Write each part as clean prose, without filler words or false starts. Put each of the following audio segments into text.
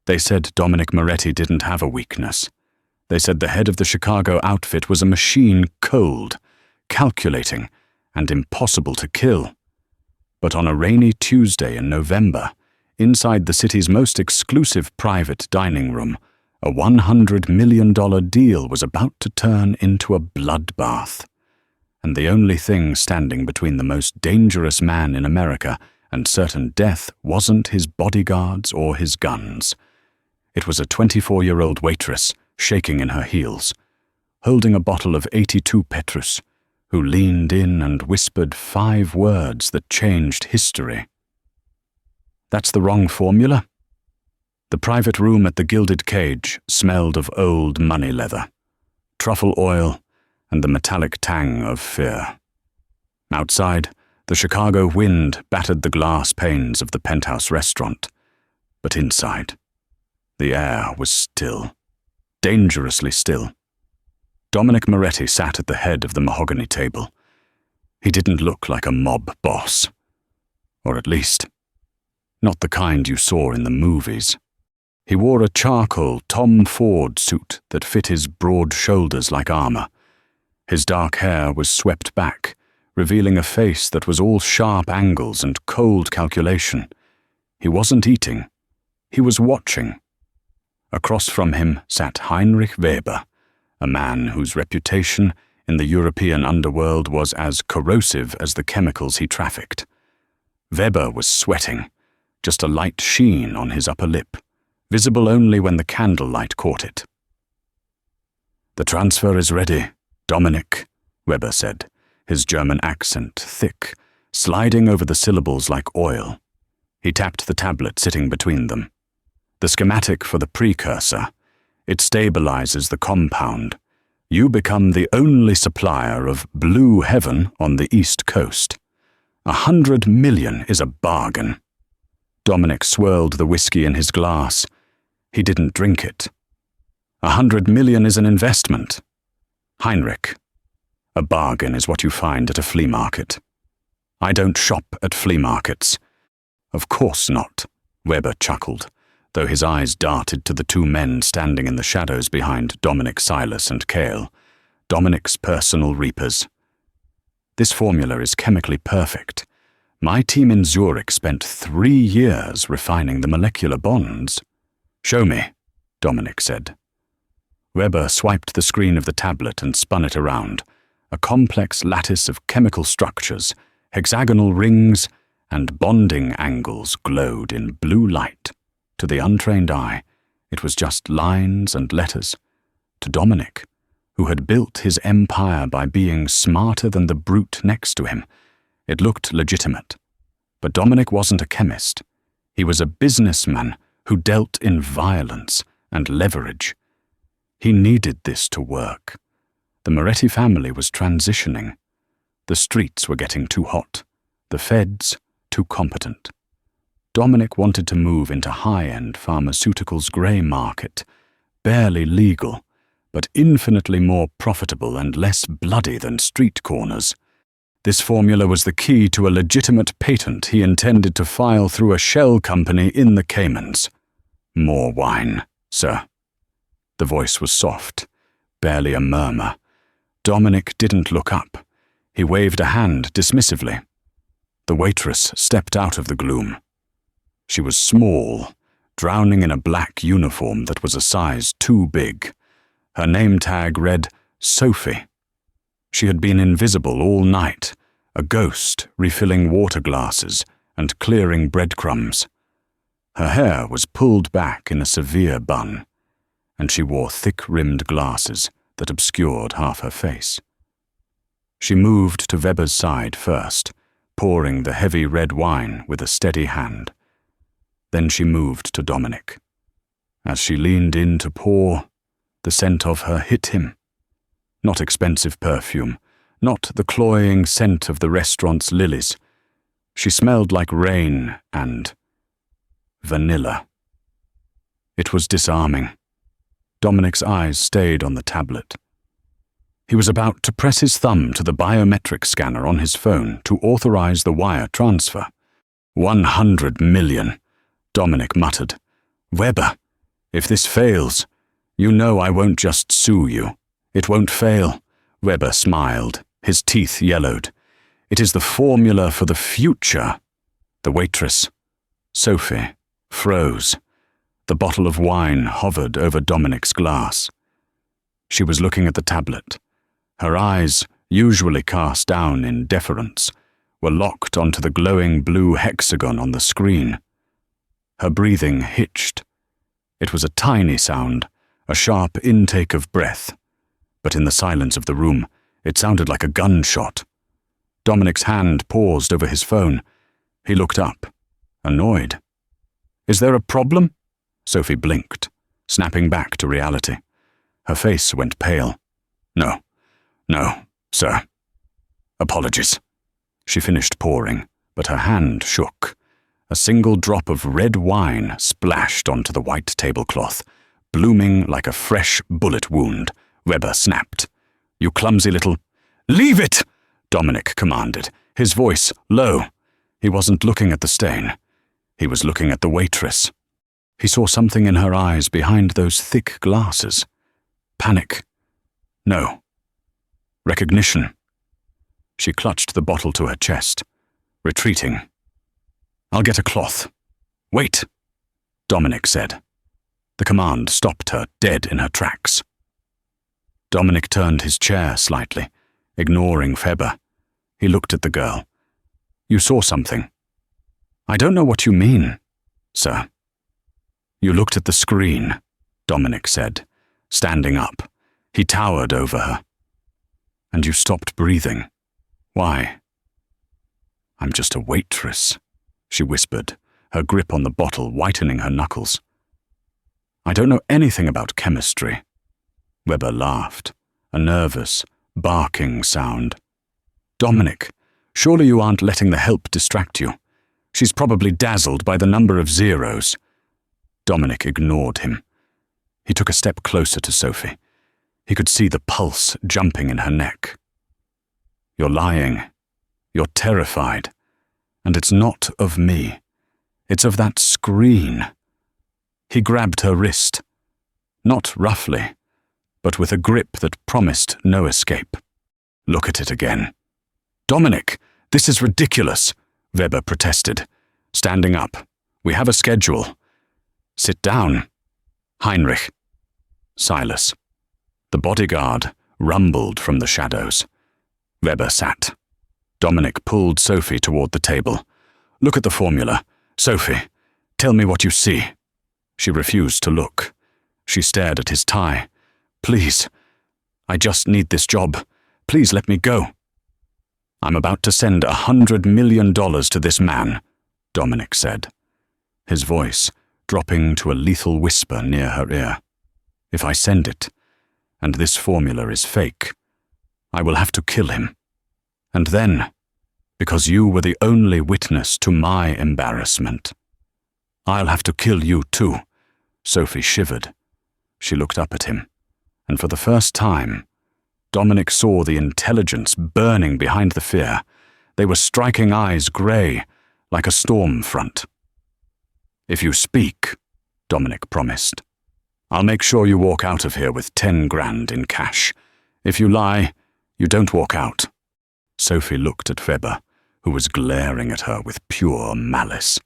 They said Dominic Moretti didn't have a weakness. They said the head of the Chicago outfit was a machine cold, calculating, and impossible to kill. But on a rainy Tuesday in November, inside the city's most exclusive private dining room, a $100 million deal was about to turn into a bloodbath. And the only thing standing between the most dangerous man in America and certain death wasn't his bodyguards or his guns. It was a 24-year-old waitress, shaking in her heels, holding a bottle of 82 Petrus, who leaned in and whispered 5 words that changed history. That's the wrong formula. The private room at the Gilded Cage smelled of old money leather, truffle oil, and the metallic tang of fear. Outside, the Chicago wind battered the glass panes of the penthouse restaurant, but inside, the air was still, dangerously still. Dominic Moretti sat at the head of the mahogany table. He didn't look like a mob boss. Or at least, not the kind you saw in the movies. He wore a charcoal Tom Ford suit that fit his broad shoulders like armor. His dark hair was swept back, revealing a face that was all sharp angles and cold calculation. He wasn't eating. He was watching. Across from him sat Heinrich Weber, a man whose reputation in the European underworld was as corrosive as the chemicals he trafficked. Weber was sweating, just a light sheen on his upper lip, visible only when the candlelight caught it. "The transfer is ready, Dominic," Weber said, his German accent thick, sliding over the syllables like oil. He tapped the tablet sitting between them. "The schematic for the precursor. It stabilizes the compound. You become the only supplier of blue heaven on the East Coast. $100 million is a bargain." Dominic swirled the whiskey in his glass. He didn't drink it. $100 million is an investment. Heinrich, a bargain is what you find at a flea market. I don't shop at flea markets. Of course not, Weber chuckled, though his eyes darted to the 2 men standing in the shadows behind Dominic, Silas, and Cale, Dominic's personal reapers. This formula is chemically perfect. My team in Zurich spent 3 years refining the molecular bonds. "Show me," Dominic said. Weber swiped the screen of the tablet and spun it around. A complex lattice of chemical structures, hexagonal rings, and bonding angles glowed in blue light. To the untrained eye, it was just lines and letters. To Dominic, who had built his empire by being smarter than the brute next to him, it looked legitimate. But Dominic wasn't a chemist. He was a businessman who dealt in violence and leverage. He needed this to work. The Moretti family was transitioning. The streets were getting too hot. The feds too competent. Dominic wanted to move into high-end pharmaceuticals grey market, barely legal, but infinitely more profitable and less bloody than street corners. This formula was the key to a legitimate patent he intended to file through a shell company in the Caymans. "More wine, sir." The voice was soft, barely a murmur. Dominic didn't look up. He waved a hand dismissively. The waitress stepped out of the gloom. She was small, drowning in a black uniform that was a size too big. Her name tag read Sophie. She had been invisible all night, a ghost refilling water glasses and clearing breadcrumbs. Her hair was pulled back in a severe bun, and she wore thick-rimmed glasses that obscured half her face. She moved to Weber's side first, pouring the heavy red wine with a steady hand. Then she moved to Dominic. As she leaned in to pour, the scent of her hit him. Not expensive perfume, not the cloying scent of the restaurant's lilies. She smelled like rain and vanilla. It was disarming. Dominic's eyes stayed on the tablet. He was about to press his thumb to the biometric scanner on his phone to authorize the wire transfer. $100 million, Dominic muttered. "Weber, If this fails, you know I won't just sue you. It won't fail. Weber smiled, his teeth yellowed. It is the formula for the future. The waitress, Sophie, froze. The bottle of wine hovered over Dominic's glass. She was looking at the tablet. Her eyes, usually cast down in deference, were locked onto the glowing blue hexagon on the screen. Her breathing hitched. It was a tiny sound, a sharp intake of breath, but in the silence of the room, it sounded like a gunshot. Dominic's hand paused over his phone. He looked up, annoyed. "Is there a problem?" Sophie blinked, snapping back to reality. Her face went pale. No, sir. Apologies." She finished pouring, but her hand shook. A single drop of red wine splashed onto the white tablecloth, blooming like a fresh bullet wound. Weber snapped. "You clumsy little—" "Leave it!" Dominic commanded, his voice low. He wasn't looking at the stain. He was looking at the waitress. He saw something in her eyes behind those thick glasses. Panic. No. Recognition. She clutched the bottle to her chest, retreating. "I'll get a cloth." "Wait," Dominic said. The command stopped her dead in her tracks. Dominic turned his chair slightly, ignoring Weber. He looked at the girl. "You saw something." "I don't know what you mean, sir." "You looked at the screen," Dominic said, standing up. He towered over her. "And you stopped breathing. Why?" "I'm just a waitress," she whispered, her grip on the bottle whitening her knuckles. "I don't know anything about chemistry." Weber laughed, a nervous, barking sound. "Dominic, surely you aren't letting the help distract you. She's probably dazzled by the number of zeros." Dominic ignored him. He took a step closer to Sophie. He could see the pulse jumping in her neck. "You're lying. You're terrified. And it's not of me. It's of that screen." He grabbed her wrist. Not roughly, but with a grip that promised no escape. "Look at it again." "Dominic, this is ridiculous," Weber protested, standing up. "We have a schedule." "Sit down." "Heinrich." Silas. The bodyguard rumbled from the shadows. Weber sat. Dominic pulled Sophie toward the table. "Look at the formula. Sophie, tell me what you see." She refused to look. She stared at his tie. "Please, I just need this job. Please let me go." "I'm about to send $100 million to this man," Dominic said, his voice dropping to a lethal whisper near her ear. "If I send it, and this formula is fake, I will have to kill him. And then, because you were the only witness to my embarrassment, I'll have to kill you too." Sophie shivered. She looked up at him, and for the first time, Dominic saw the intelligence burning behind the fear. They were striking eyes grey, like a storm front. "If you speak," Dominic promised, "I'll make sure you walk out of here with 10 grand in cash. If you lie, you don't walk out." Sophie looked at Weber, who was glaring at her with pure malice.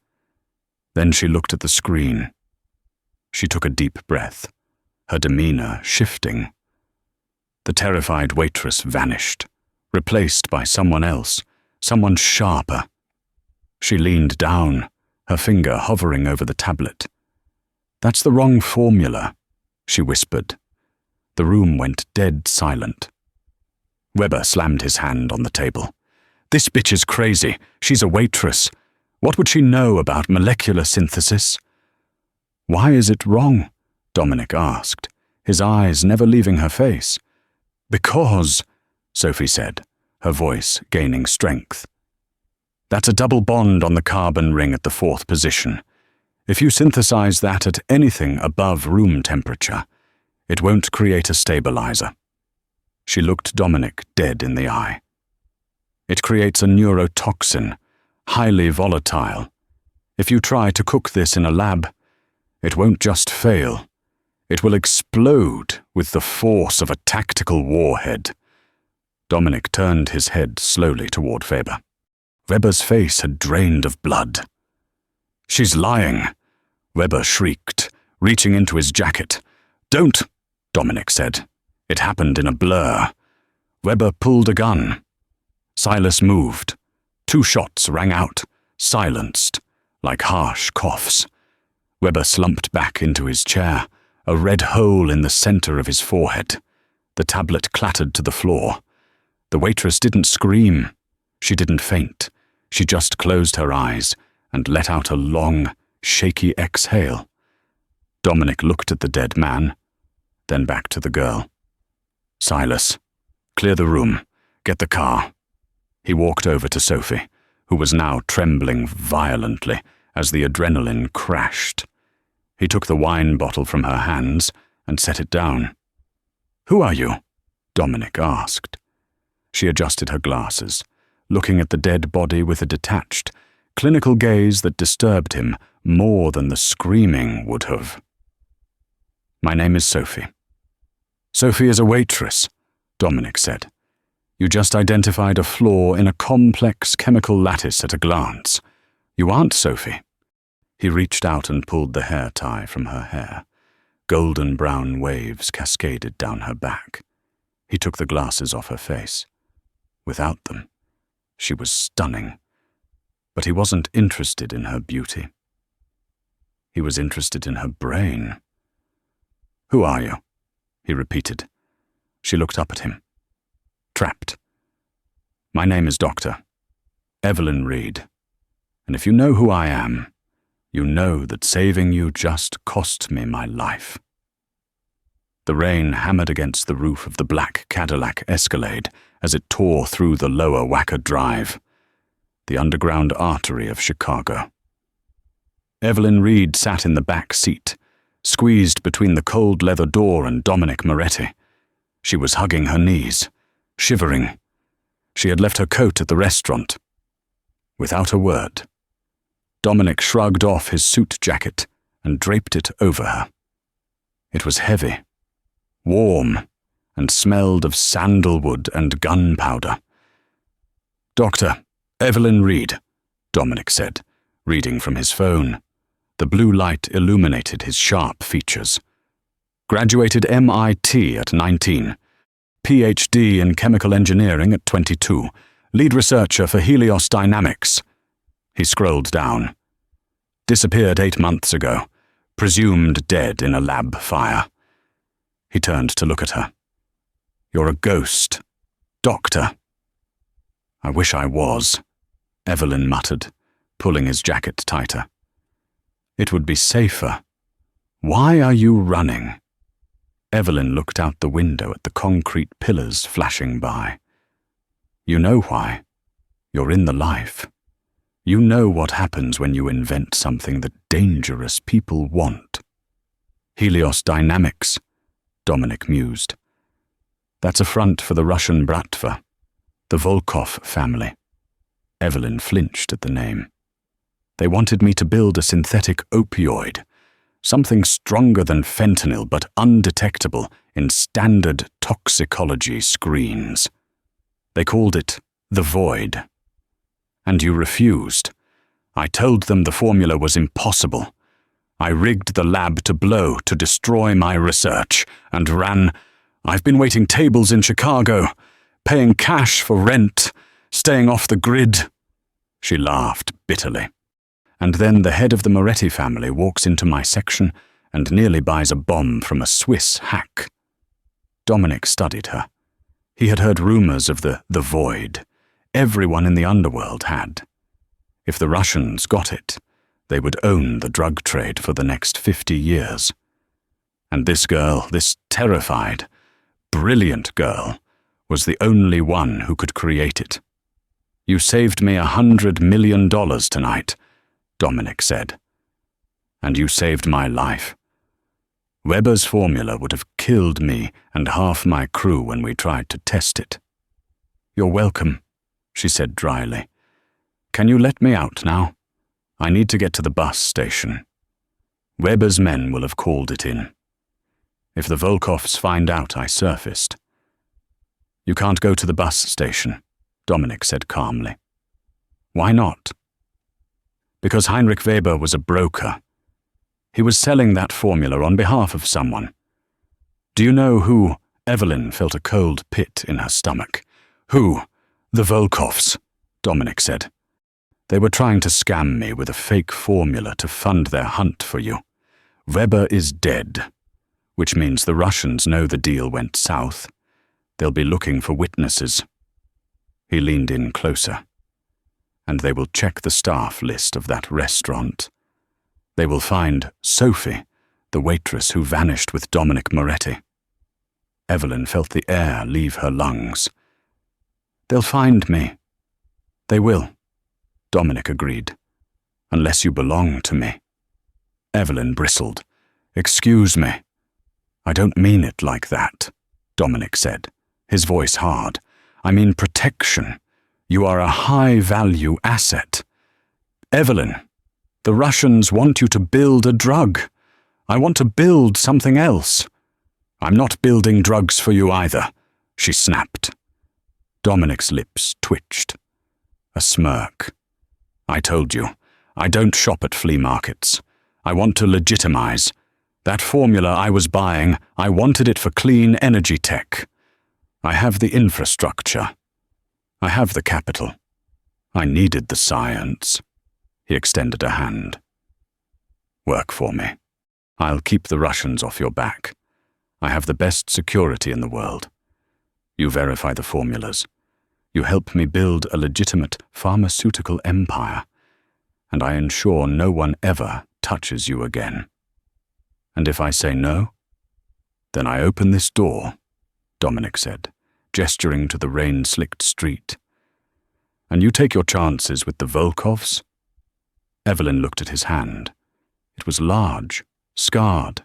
Then she looked at the screen. She took a deep breath, her demeanor shifting. The terrified waitress vanished, replaced by someone else, someone sharper. She leaned down, her finger hovering over the tablet. "That's the wrong formula," she whispered. The room went dead silent. Weber slammed his hand on the table. "This bitch is crazy. She's a waitress. What would she know about molecular synthesis?" "Why is it wrong?" Dominic asked, his eyes never leaving her face. "Because," Sophie said, her voice gaining strength, "that's a double bond on the carbon ring at the 4th position. If you synthesize that at anything above room temperature, it won't create a stabilizer." She looked Dominic dead in the eye. "It creates a neurotoxin, highly volatile. If you try to cook this in a lab, it won't just fail, It will explode with the force of a tactical warhead. Dominic turned his head slowly toward Weber. Weber's face had drained of blood. "She's lying," Weber shrieked, reaching into his jacket. "Don't," Dominic said. It happened in a blur. Weber pulled a gun. Silas moved. 2 shots rang out, silenced, like harsh coughs. Weber slumped back into his chair, a red hole in the center of his forehead. The tablet clattered to the floor. The waitress didn't scream. She didn't faint. She just closed her eyes and let out a long, shaky exhale. Dominic looked at the dead man, then back to the girl. "Silas, clear the room. Get the car." He walked over to Sophie, who was now trembling violently as the adrenaline crashed. He took the wine bottle from her hands and set it down. "Who are you?" Dominic asked. She adjusted her glasses, looking at the dead body with a detached, clinical gaze that disturbed him more than the screaming would have. "My name is Sophie." "Sophie is a waitress," Dominic said. "You just identified a flaw in a complex chemical lattice at a glance. You aren't Sophie." He reached out and pulled the hair tie from her hair. Golden brown waves cascaded down her back. He took the glasses off her face. Without them, she was stunning. But he wasn't interested in her beauty. He was interested in her brain. "Who are you?" he repeated. She looked up at him. Trapped. "My name is Dr. Evelyn Reed. And if you know who I am, you know that saving you just cost me my life." The rain hammered against the roof of the black Cadillac Escalade as it tore through the lower Wacker Drive, the underground artery of Chicago. Evelyn Reed sat in the back seat, squeezed between the cold leather door and Dominic Moretti. She was hugging her knees, shivering. She had left her coat at the restaurant. Without a word, Dominic shrugged off his suit jacket and draped it over her. It was heavy, warm, and smelled of sandalwood and gunpowder. "Dr. Evelyn Reed," Dominic said, reading from his phone. The blue light illuminated his sharp features. "Graduated MIT at 19. PhD in chemical engineering at 22. Lead researcher for Helios Dynamics." He scrolled down. "Disappeared 8 months ago. Presumed dead in a lab fire." He turned to look at her. "You're a ghost. Doctor." "I wish I was," Evelyn muttered, pulling his jacket tighter. "It would be safer. Why are you running?" Evelyn looked out the window at the concrete pillars flashing by. "You know why. You're in the life. You know what happens when you invent something that dangerous people want." "Helios Dynamics," Dominic mused. "That's a front for the Russian Bratva, the Volkov family." Evelyn flinched at the name. "They wanted me to build a synthetic opioid, something stronger than fentanyl but undetectable in standard toxicology screens. They called it the Void. And you refused. I told them the formula was impossible. I rigged the lab to blow to destroy my research and ran. I've been waiting tables in Chicago, paying cash for rent, staying off the grid." She laughed bitterly. "And then the head of the Moretti family walks into my section and nearly buys a bomb from a Swiss hack." Dominic studied her. He had heard rumors of the Void. Everyone in the underworld had. If the Russians got it, they would own the drug trade for the next 50 years. And this girl, this terrified, brilliant girl, was the only one who could create it. "You saved me $100 million tonight," Dominic said. "And you saved my life. Weber's formula would have killed me and half my crew when we tried to test it." "You're welcome," she said dryly. "Can you let me out now? I need to get to the bus station. Weber's men will have called it in." if the Volkovs find out I surfaced. You can't go to the bus station, Dominic said calmly. Why not? Because Heinrich Weber was a broker. He was selling that formula on behalf of someone. Do you know who? Evelyn felt a cold pit in her stomach. Who? The Volkovs, Dominic said. They were trying to scam me with a fake formula to fund their hunt for you. Weber is dead, which means the Russians know the deal went south. They'll be looking for witnesses. He leaned in closer. And they will check the staff list of that restaurant. They will find Sophie, the waitress who vanished with Dominic Moretti. Evelyn felt the air leave her lungs. They'll find me. They will, Dominic agreed. Unless you belong to me. Evelyn bristled. Excuse me. I don't mean it like that, Dominic said, his voice hard. I mean protection. You are a high-value asset. Evelyn, the Russians want you to build a drug. I want to build something else. I'm not building drugs for you either, she snapped. Dominic's lips twitched. A smirk. I told you, I don't shop at flea markets. I want to legitimize. That formula I was buying, I wanted it for clean energy tech. I have the infrastructure. I have the capital. I needed the science. He extended a hand. Work for me. I'll keep the Russians off your back. I have the best security in the world. You verify the formulas. You help me build a legitimate pharmaceutical empire, and I ensure no one ever touches you again. And if I say no, then I open this door, Dominic said, gesturing to the rain-slicked street. And you take your chances with the Volkovs? Evelyn looked at his hand. It was large, scarred,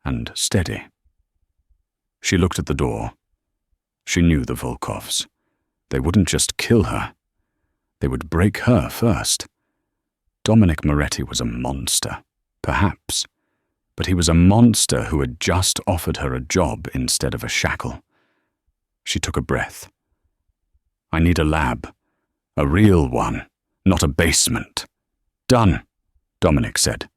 and steady. She looked at the door. She knew the Volkovs. They wouldn't just kill her. They would break her first. Dominic Moretti was a monster, perhaps, but he was a monster who had just offered her a job instead of a shackle. She took a breath. I need a lab. A real one, not a basement. Done, Dominic said.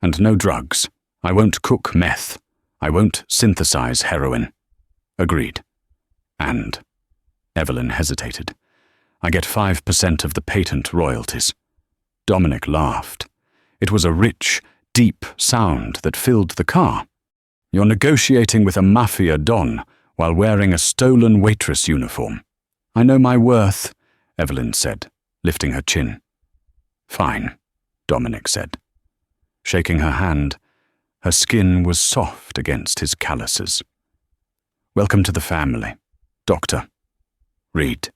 And no drugs. I won't cook meth. I won't synthesize heroin. Agreed. And, Evelyn hesitated, I get 5% of the patent royalties. Dominic laughed. It was a rich, deep sound that filled the car. You're negotiating with a Mafia don while wearing a stolen waitress uniform. I know my worth, Evelyn said, lifting her chin. Fine, Dominic said. Shaking her hand, her skin was soft against his calluses. Welcome to the family, Doctor. Read.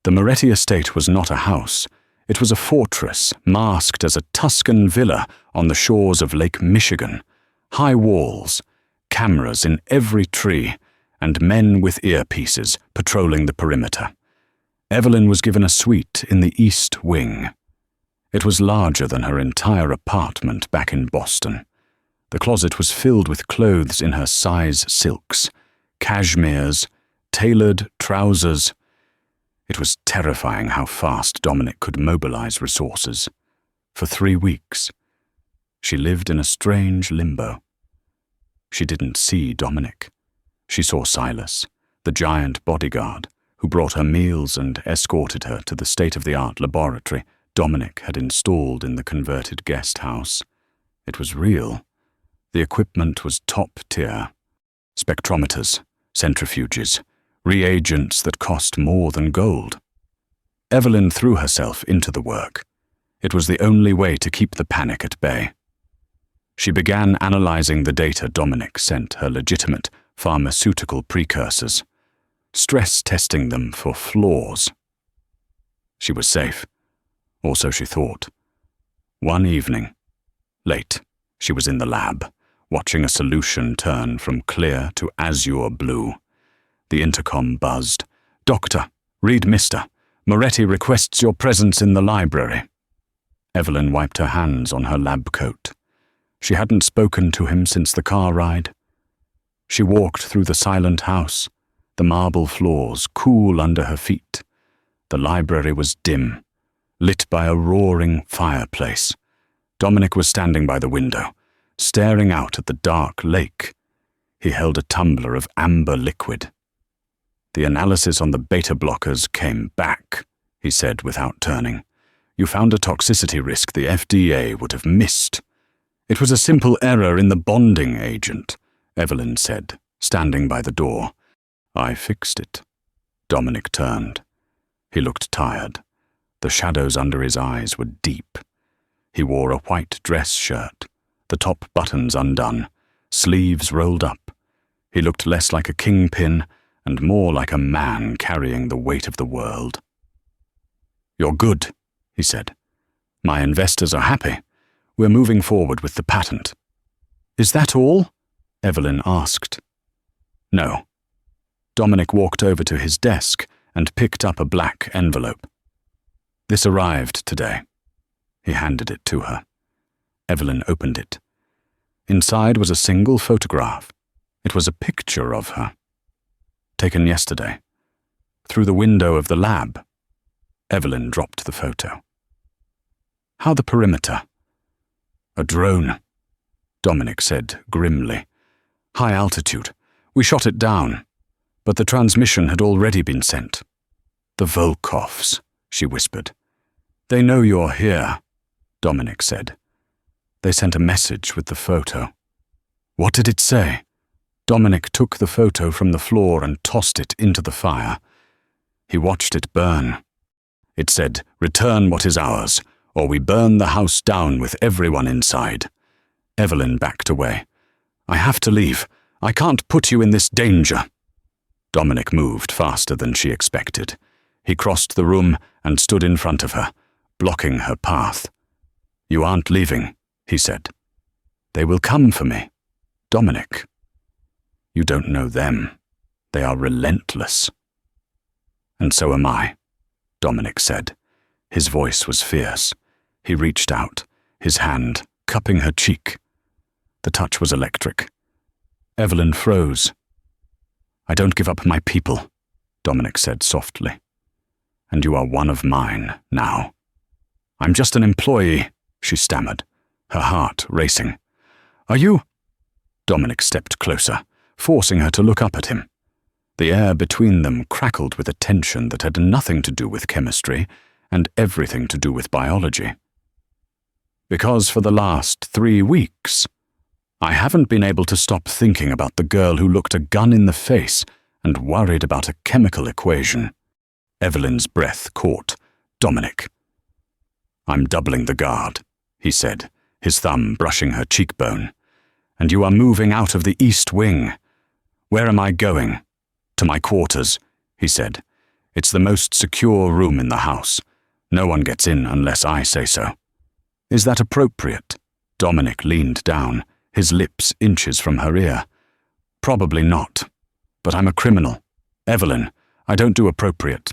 The Moretti estate was not a house. It was a fortress masked as a Tuscan villa on the shores of Lake Michigan. High walls, cameras in every tree, and men with earpieces patrolling the perimeter. Evelyn was given a suite in the East Wing. It was larger than her entire apartment back in Boston. The closet was filled with clothes in her size silks, cashmeres, tailored trousers. It was terrifying how fast Dominic could mobilize resources. For 3 weeks, she lived in a strange limbo. She didn't see Dominic. She saw Silas, the giant bodyguard, who brought her meals and escorted her to the state-of-the-art laboratory Dominic had installed in the converted guest house. It was real. The equipment was top-tier. Spectrometers, centrifuges, reagents that cost more than gold. Evelyn threw herself into the work. It was the only way to keep the panic at bay. She began analyzing the data Dominic sent her legitimate pharmaceutical precursors, stress-testing them for flaws. She was safe, or so she thought. One evening, late, she was in the lab, watching a solution turn from clear to azure blue. The intercom buzzed. Doctor, read Mr. Moretti requests your presence in the library. Evelyn wiped her hands on her lab coat. She hadn't spoken to him since the car ride. She walked through the silent house, the marble floors cool under her feet. The library was dim, lit by a roaring fireplace. Dominic was standing by the window, staring out at the dark lake. He held a tumbler of amber liquid. "The analysis on the beta blockers came back," he said without turning. "You found a toxicity risk the FDA would have missed." "It was a simple error in the bonding agent," Evelyn said, standing by the door. "I fixed it." Dominic turned. He looked tired. The shadows under his eyes were deep. He wore a white dress shirt, the top buttons undone, sleeves rolled up. He looked less like a kingpin and more like a man carrying the weight of the world. "You're good," he said. "My investors are happy. We're moving forward with the patent." "Is that all?" Evelyn asked. "No." Dominic walked over to his desk and picked up a black envelope. "This arrived today." He handed it to her. Evelyn opened it. Inside was a single photograph. It was a picture of her. Taken yesterday. Through the window of the lab. Evelyn dropped the photo. "How the perimeter?" "A drone," Dominic said grimly. "High altitude. We shot it down. But the transmission had already been sent." "The Volkovs," she whispered. "They know you're here," Dominic said. "They sent a message with the photo." "What did it say?" Dominic took the photo from the floor and tossed it into the fire. He watched it burn. It said, "Return what is ours, or we burn the house down with everyone inside." Evelyn backed away. "I have to leave. I can't put you in this danger." Dominic moved faster than she expected. He crossed the room and stood in front of her, blocking her path. "You aren't leaving," he said. "They will come for me." "Dominic, you don't know them. They are relentless." "And so am I," Dominic said. His voice was fierce. He reached out, his hand cupping her cheek. The touch was electric. Evelyn froze. "I don't give up my people," Dominic said softly. "And you are one of mine now." "I'm just an employee," she stammered, her heart racing. "Are you—" Dominic stepped closer, forcing her to look up at him. The air between them crackled with a tension that had nothing to do with chemistry and everything to do with biology. "Because for the last 3 weeks, I haven't been able to stop thinking about the girl who looked a gun in the face and worried about a chemical equation." Evelyn's breath caught. "Dominic." "I'm doubling the guard," he said, his thumb brushing her cheekbone. "And you are moving out of the East Wing." "Where am I going?" "To my quarters," he said. "It's the most secure room in the house. No one gets in unless I say so." "Is that appropriate?" Dominic leaned down, his lips inches from her ear. "Probably not. But I'm a criminal. Evelyn, I don't do appropriate.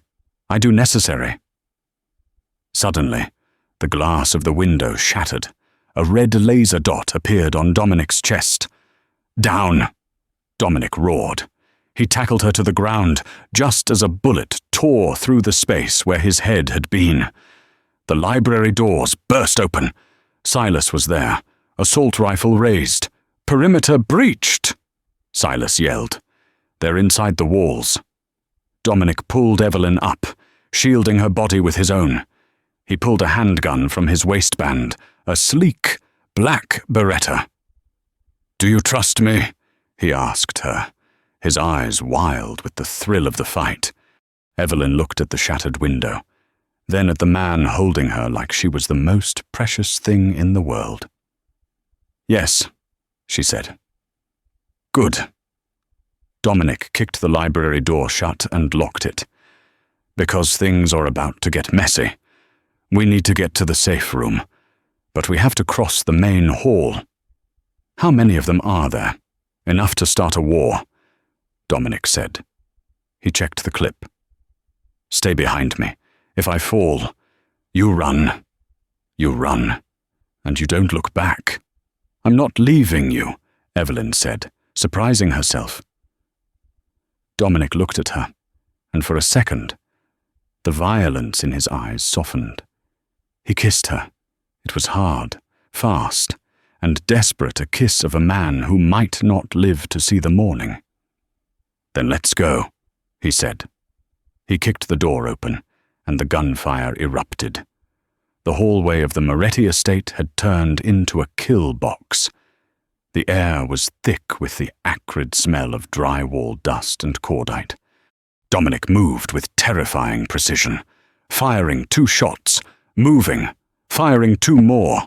I do necessary." Suddenly, the glass of the window shattered. A red laser dot appeared on Dominic's chest. "Down!" Dominic roared. He tackled her to the ground, just as a bullet tore through the space where his head had been. The library doors burst open. Silas was there, assault rifle raised. "Perimeter breached!" Silas yelled. "They're inside the walls." Dominic pulled Evelyn up, shielding her body with his own. He pulled a handgun from his waistband, a sleek, black Beretta. "Do you trust me?" he asked her, his eyes wild with the thrill of the fight. Evelyn looked at the shattered window, then at the man holding her like she was the most precious thing in the world. "Yes," she said. "Good." Dominic kicked the library door shut and locked it. "Because things are about to get messy. We need to get to the safe room, but we have to cross the main hall." "How many of them are there?" "Enough to start a war," Dominic said. He checked the clip. "Stay behind me. If I fall, you run. You run. And you don't look back." "I'm not leaving you," Evelyn said, surprising herself. Dominic looked at her, and for a second, the violence in his eyes softened. He kissed her. It was hard, fast, and desperate, a kiss of a man who might not live to see the morning. "Then let's go," he said. He kicked the door open, and the gunfire erupted. The hallway of the Moretti estate had turned into a kill box. The air was thick with the acrid smell of drywall dust and cordite. Dominic moved with terrifying precision, firing 2 shots, moving, firing 2 more.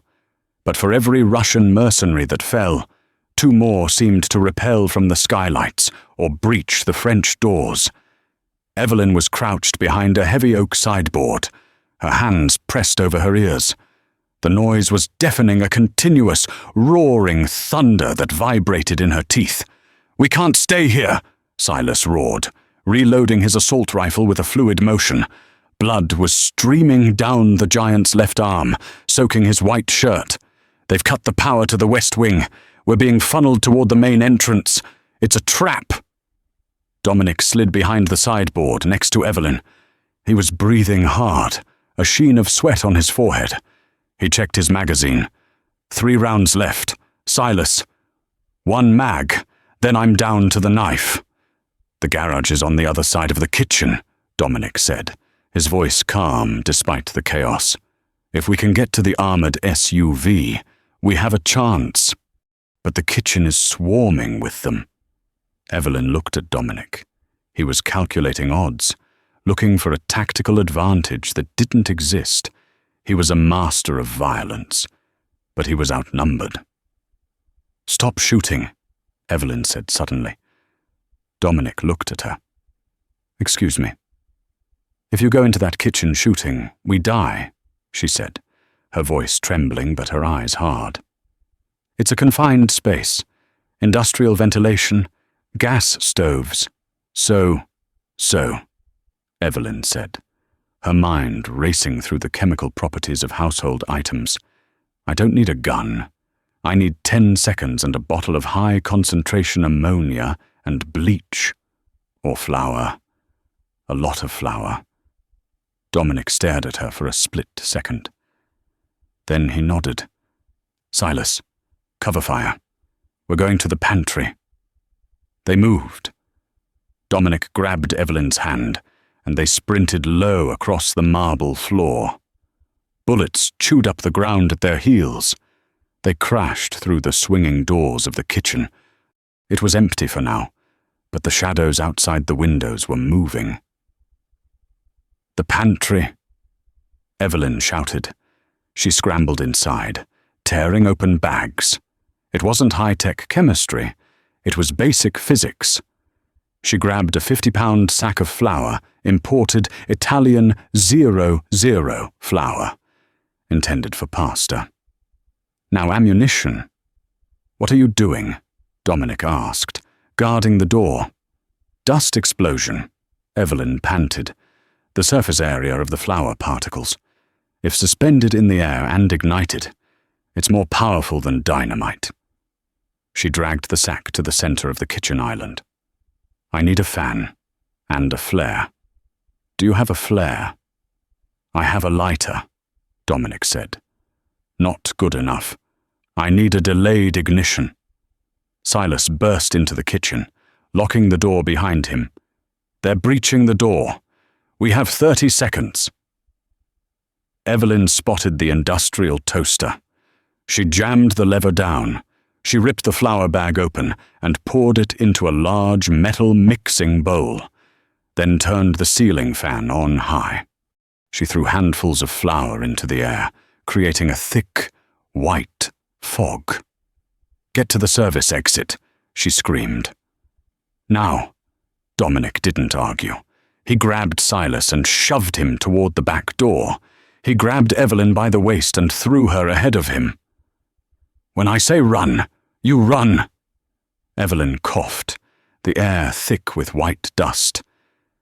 But for every Russian mercenary that fell, 2 more seemed to repel from the skylights or breach the French doors. Evelyn was crouched behind a heavy oak sideboard, her hands pressed over her ears. The noise was deafening, a continuous, roaring thunder that vibrated in her teeth. "We can't stay here," Silas roared, reloading his assault rifle with a fluid motion. Blood was streaming down the giant's left arm, soaking his white shirt. "They've cut the power to the west wing. We're being funneled toward the main entrance. It's a trap." Dominic slid behind the sideboard next to Evelyn. He was breathing hard, a sheen of sweat on his forehead. He checked his magazine. 3 rounds left. "Silas." "1 mag, then I'm down to the knife." "The garage is on the other side of the kitchen," Dominic said, his voice calm despite the chaos. "If we can get to the armored SUV, we have a chance. But the kitchen is swarming with them." Evelyn looked at Dominic. He was calculating odds, looking for a tactical advantage that didn't exist. He was a master of violence, but he was outnumbered. "Stop shooting," Evelyn said suddenly. Dominic looked at her. "Excuse me. If you go into that kitchen shooting, we die," she said, her voice trembling but her eyes hard. "It's a confined space, industrial ventilation, gas stoves. So, Evelyn said, her mind racing through the chemical properties of household items. "I don't need a gun. I need 10 seconds and a bottle of high-concentration ammonia and bleach. Or flour. A lot of flour." Dominic stared at her for a split second. Then he nodded. "Silas, cover fire. We're going to the pantry." They moved. Dominic grabbed Evelyn's hand, and they sprinted low across the marble floor. Bullets chewed up the ground at their heels. They crashed through the swinging doors of the kitchen. It was empty for now, but the shadows outside the windows were moving. "The pantry!" Evelyn shouted. She scrambled inside, tearing open bags. It wasn't high-tech chemistry. It was basic physics. She grabbed a 50-pound sack of flour, imported Italian 00 flour, intended for pasta. "Now ammunition." "What are you doing?" Dominic asked, guarding the door. "Dust explosion," Evelyn panted, the surface area of the flour particles. If suspended in the air and ignited, it's more powerful than dynamite. She dragged the sack to the center of the kitchen island. "I need a fan and a flare." "Do you have a flare?" "I have a lighter," Dominic said. "Not good enough. I need a delayed ignition." Silas burst into the kitchen, locking the door behind him. "They're breaching the door. We have 30 seconds." Evelyn spotted the industrial toaster. She jammed the lever down. She ripped the flour bag open and poured it into a large metal mixing bowl, then turned the ceiling fan on high. She threw handfuls of flour into the air, creating a thick, white fog. "Get to the service exit," she screamed. "Now." Dominic didn't argue. He grabbed Silas and shoved him toward the back door. He grabbed Evelyn by the waist and threw her ahead of him. "When I say run, you run." Evelyn coughed, the air thick with white dust.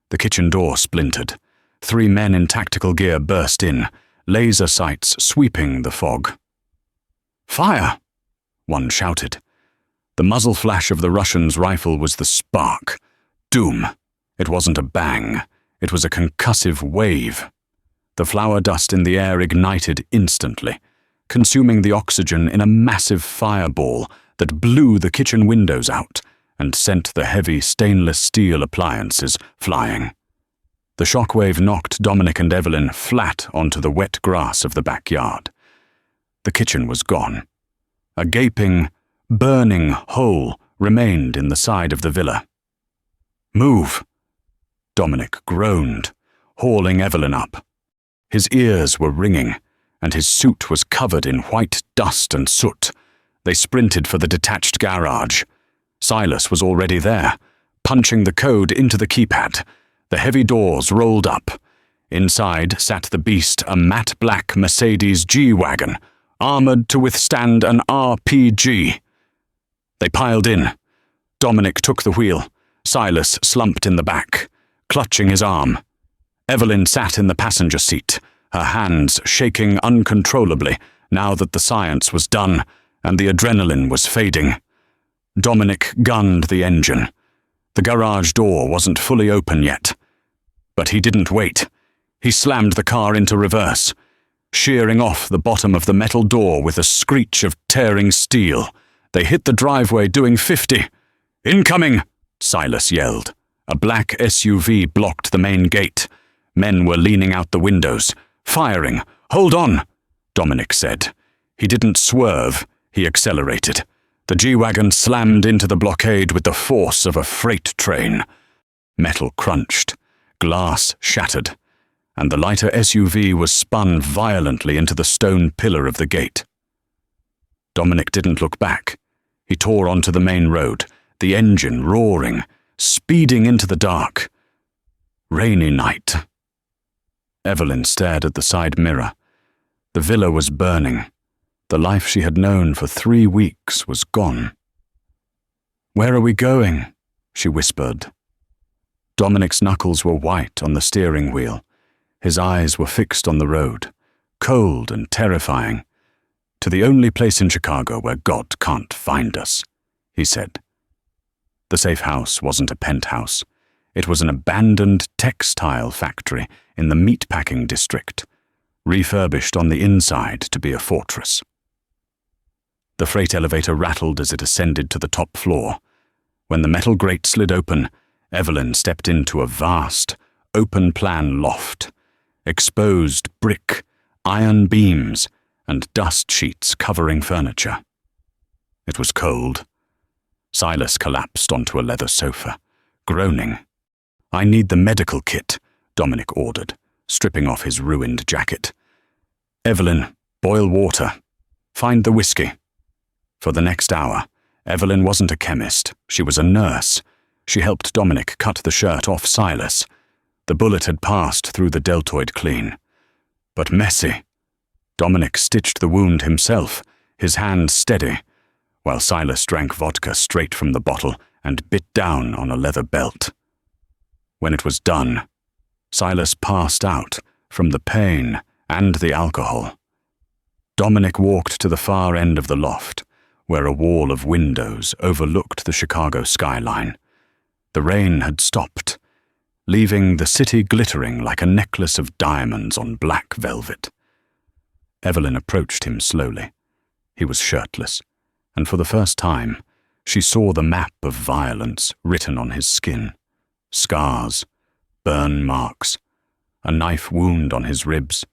The kitchen door splintered. 3 men in tactical gear burst in, laser sights sweeping the fog. "Fire!" one shouted. The muzzle flash of the Russian's rifle was the spark. Doom. It wasn't a bang. It was a concussive wave. The flour dust in the air ignited instantly, consuming the oxygen in a massive fireball that blew the kitchen windows out and sent the heavy stainless steel appliances flying. The shockwave knocked Dominic and Evelyn flat onto the wet grass of the backyard. The kitchen was gone. A gaping, burning hole remained in the side of the villa. "Move!" Dominic groaned, hauling Evelyn up. His ears were ringing, and his suit was covered in white dust and soot. They sprinted for the detached garage. Silas was already there, punching the code into the keypad. The heavy doors rolled up. Inside sat the beast, a matte black Mercedes G-Wagon, armored to withstand an RPG. They piled in. Dominic took the wheel. Silas slumped in the back, clutching his arm. Evelyn sat in the passenger seat, her hands shaking uncontrollably now that the science was done and the adrenaline was fading. Dominic gunned the engine. The garage door wasn't fully open yet. But he didn't wait. He slammed the car into reverse, shearing off the bottom of the metal door with a screech of tearing steel. They hit the driveway doing 50. "Incoming!" Silas yelled. A black SUV blocked the main gate. Men were leaning out the windows, firing. "Hold on," Dominic said. He didn't swerve, he accelerated. The G-Wagon slammed into the blockade with the force of a freight train. Metal crunched, glass shattered, and the lighter SUV was spun violently into the stone pillar of the gate. Dominic didn't look back. He tore onto the main road, the engine roaring, speeding into the dark. Rainy night. Evelyn stared at the side mirror. The villa was burning. The life she had known for 3 weeks was gone. "Where are we going?" she whispered. Dominic's knuckles were white on the steering wheel. His eyes were fixed on the road, cold and terrifying. "To the only place in Chicago where God can't find us," he said. The safe house wasn't a penthouse. It was an abandoned textile factory in the meatpacking district, refurbished on the inside to be a fortress. The freight elevator rattled as it ascended to the top floor. When the metal grate slid open, Evelyn stepped into a vast, open-plan loft. Exposed brick, iron beams, and dust sheets covering furniture. It was cold. Silas collapsed onto a leather sofa, groaning. "I need the medical kit," Dominic ordered, stripping off his ruined jacket. "Evelyn, boil water. Find the whiskey." For the next hour, Evelyn wasn't a chemist. She was a nurse. She helped Dominic cut the shirt off Silas. The bullet had passed through the deltoid clean. But messy. Dominic stitched the wound himself, his hand steady, while Silas drank vodka straight from the bottle and bit down on a leather belt. When it was done, Silas passed out from the pain and the alcohol. Dominic walked to the far end of the loft, where a wall of windows overlooked the Chicago skyline. The rain had stopped, leaving the city glittering like a necklace of diamonds on black velvet. Evelyn approached him slowly. He was shirtless, and for the first time, she saw the map of violence written on his skin. Scars, burn marks, a knife wound on his ribs.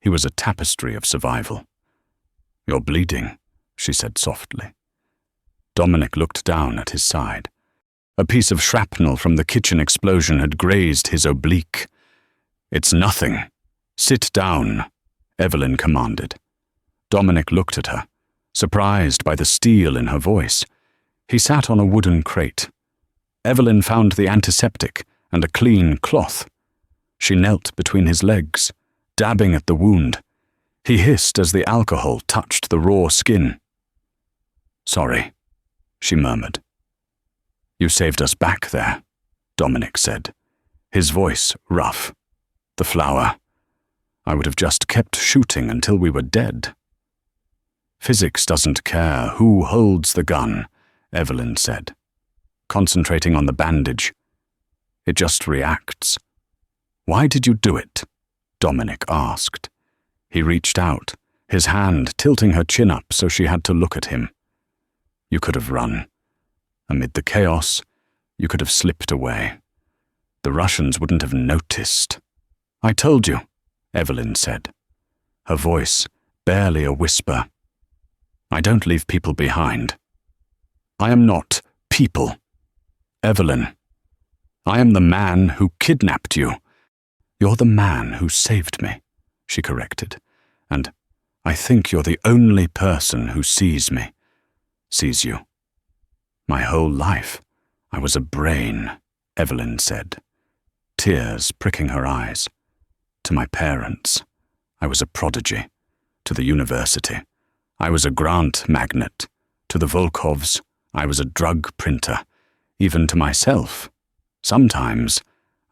He was a tapestry of survival. "You're bleeding," she said softly. Dominic looked down at his side. A piece of shrapnel from the kitchen explosion had grazed his oblique. "It's nothing. Sit down," Evelyn commanded. Dominic looked at her, surprised by the steel in her voice. He sat on a wooden crate. Evelyn found the antiseptic and a clean cloth. She knelt between his legs, dabbing at the wound. He hissed as the alcohol touched the raw skin. "Sorry," she murmured. "You saved us back there," Dominic said, his voice rough. "The flour. I would have just kept shooting until we were dead." "Physics doesn't care who holds the gun," Evelyn said, concentrating on the bandage. It just reacts. Why did you do it? Dominic asked. He reached out, his hand tilting her chin up so she had to look at him. You could have run. Amid the chaos, you could have slipped away. The Russians wouldn't have noticed. I told you, Evelyn said, her voice barely a whisper. I don't leave people behind. I am not people. Evelyn, I am the man who kidnapped you. You're the man who saved me, she corrected, and I think you're the only person who sees me, sees you. My whole life, I was a brain, Evelyn said, tears pricking her eyes. To my parents, I was a prodigy. To the university, I was a grant magnet. To the Volkovs, I was a drug printer. Even to myself, sometimes,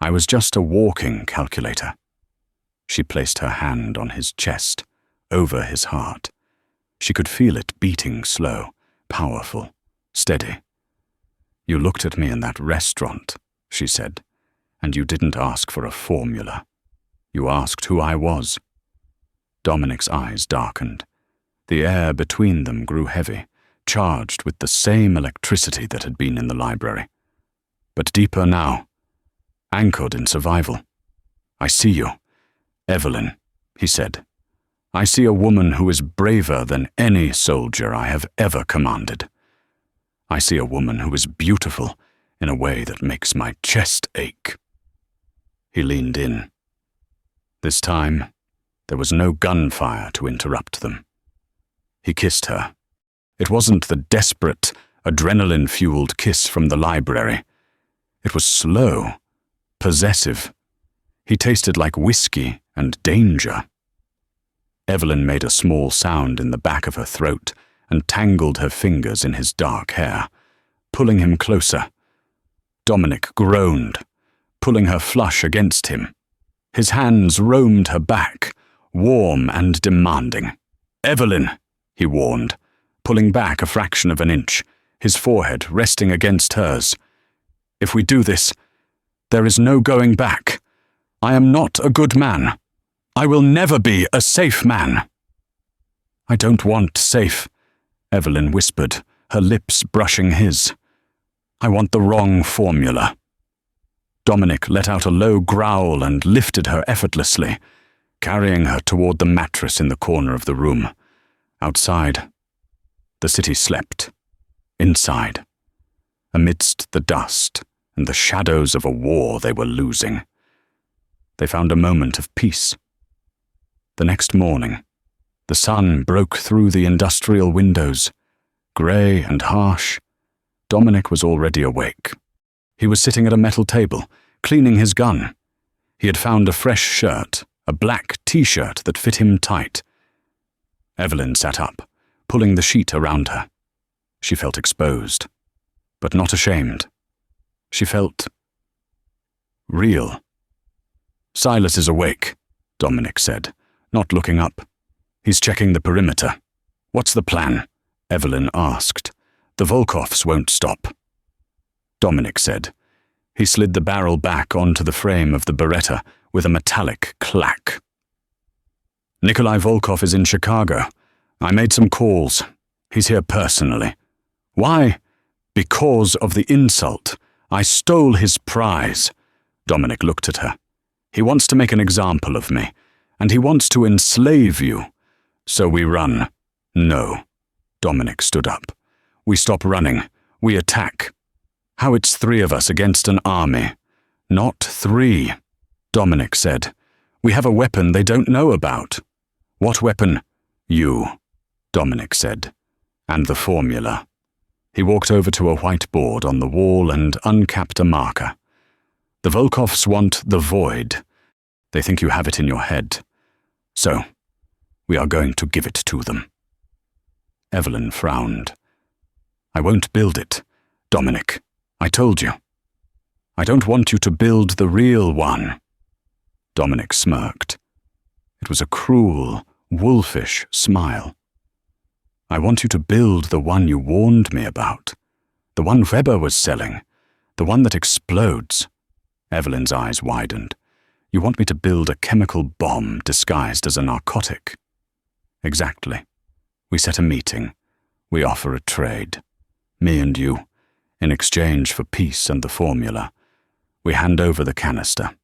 I was just a walking calculator. She placed her hand on his chest, over his heart. She could feel it beating slow, powerful, steady. You looked at me in that restaurant, she said, and you didn't ask for a formula. You asked who I was. Dominic's eyes darkened. The air between them grew heavy, charged with the same electricity that had been in the library. But deeper now, anchored in survival. I see you, Evelyn, he said. I see a woman who is braver than any soldier I have ever commanded. I see a woman who is beautiful in a way that makes my chest ache. He leaned in. This time, there was no gunfire to interrupt them. He kissed her. It wasn't the desperate, adrenaline-fueled kiss from the library. It was slow, possessive. He tasted like whiskey and danger. Evelyn made a small sound in the back of her throat and tangled her fingers in his dark hair, pulling him closer. Dominic groaned, pulling her flush against him. His hands roamed her back, warm and demanding. Evelyn, he warned, pulling back a fraction of an inch, his forehead resting against hers. If we do this, there is no going back. I am not a good man. I will never be a safe man. I don't want safe, Evelyn whispered, her lips brushing his. I want the wrong formula. Dominic let out a low growl and lifted her effortlessly, carrying her toward the mattress in the corner of the room. Outside, the city slept. Inside, amidst the dust and the shadows of a war they were losing, they found a moment of peace. The next morning, the sun broke through the industrial windows. Grey and harsh, Dominic was already awake. He was sitting at a metal table, cleaning his gun. He had found a fresh shirt, a black t-shirt that fit him tight. Evelyn sat up, pulling the sheet around her. She felt exposed, but not ashamed. She felt real. Silas is awake, Dominic said, not looking up. He's checking the perimeter. What's the plan? Evelyn asked. The Volkovs won't stop. Dominic said. He slid the barrel back onto the frame of the Beretta with a metallic clack. Nikolai Volkov is in Chicago. I made some calls. He's here personally. Why? Because of the insult. I stole his prize. Dominic looked at her. He wants to make an example of me, and he wants to enslave you. So we run. No. Dominic stood up. We stop running. We attack. How it's 3 of us against an army. Not 3, Dominic said. We have a weapon they don't know about. What weapon? You, Dominic said. And the formula. He walked over to a whiteboard on the wall and uncapped a marker. The Volkovs want the void. They think you have it in your head. So, we are going to give it to them. Evelyn frowned. I won't build it, Dominic. I told you. I don't want you to build the real one. Dominic smirked. It was a cruel, wolfish smile. I want you to build the one you warned me about, The one Weber was selling. The one that explodes. Evelyn's eyes widened. You want me to build a chemical bomb disguised as a narcotic? Exactly. We set a meeting. We offer a trade. Me and you. In exchange for peace and the formula. We hand over the canister.